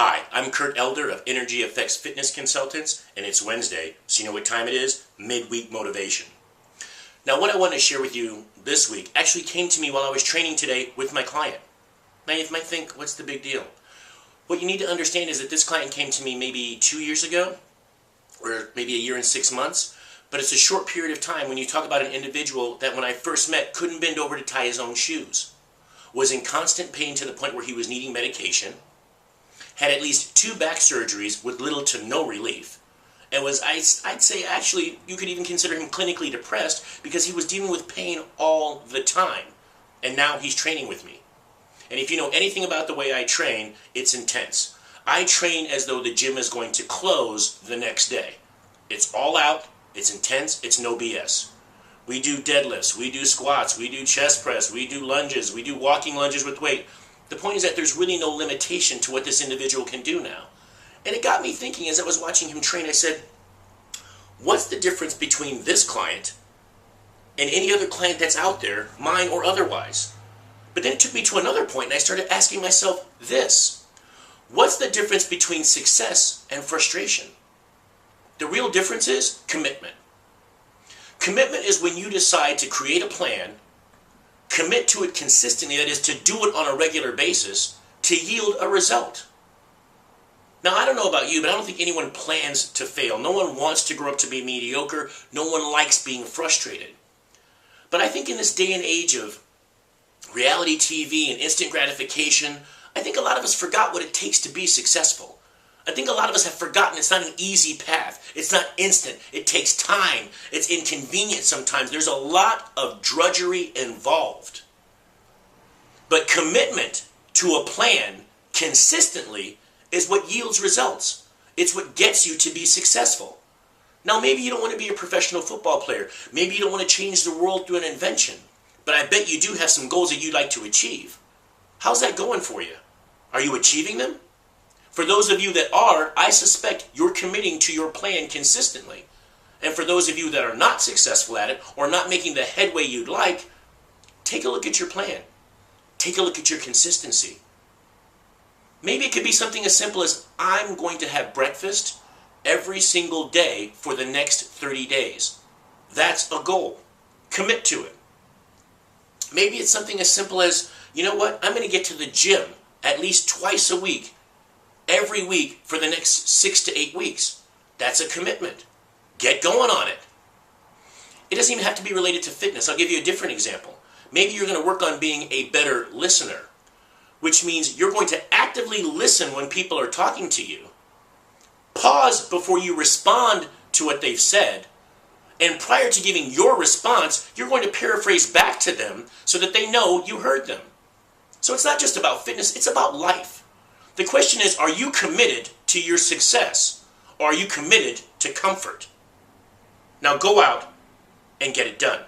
Hi, I'm Kurt Elder of Energy Effects Fitness Consultants, and it's Wednesday, so you know what time it is? Midweek motivation. Now, what I want to share with you this week actually came to me while I was training today with my client. Now, you might think, what's the big deal? What you need to understand is that this client came to me maybe 2 years ago, or maybe a year and 6 months, but it's a short period of time when you talk about an individual that when I first met couldn't bend over to tie his own shoes, was in constant pain to the point where he was needing medication, had at least 2 back surgeries with little to no relief, and was, I'd say actually, you could even consider him clinically depressed because he was dealing with pain all the time. And now he's training with me. And if you know anything about the way I train, it's intense. I train as though the gym is going to close the next day. It's all out, it's intense, it's no BS. We do deadlifts, we do squats, we do chest press, we do lunges, we do walking lunges with weight. The point is that there's really no limitation to what this individual can do now. And it got me thinking as I was watching him train, I said, what's the difference between this client and any other client that's out there, mine or otherwise? But then it took me to another point and I started asking myself this. What's the difference between success and frustration? The real difference is commitment. Commitment is when you decide to create a plan, commit to it consistently, that is to do it on a regular basis, to yield a result. Now, I don't know about you, but I don't think anyone plans to fail. No one wants to grow up to be mediocre. No one likes being frustrated. But I think in this day and age of reality TV and instant gratification, I think a lot of us forgot what it takes to be successful. I think a lot of us have forgotten it's not an easy path. It's not instant. It takes time. It's inconvenient sometimes. There's a lot of drudgery involved. But commitment to a plan consistently is what yields results. It's what gets you to be successful. Now, maybe you don't want to be a professional football player. Maybe you don't want to change the world through an invention. But I bet you do have some goals that you'd like to achieve. How's that going for you? Are you achieving them? For those of you that are, I suspect you're committing to your plan consistently. And for those of you that are not successful at it or not making the headway you'd like, take a look at your plan. Take a look at your consistency. Maybe it could be something as simple as I'm going to have breakfast every single day for the next 30 days. That's a goal. Commit to it. Maybe it's something as simple as, you know what, I'm going to get to the gym at least twice a week, every week for the next 6 to 8 weeks. That's a commitment. Get going on it. It doesn't even have to be related to fitness. I'll give you a different example. Maybe you're going to work on being a better listener, which means you're going to actively listen when people are talking to you. Pause before you respond to what they've said. And prior to giving your response, you're going to paraphrase back to them so that they know you heard them. So it's not just about fitness, it's about life. The question is, are you committed to your success? Or are you committed to comfort? Now go out and get it done.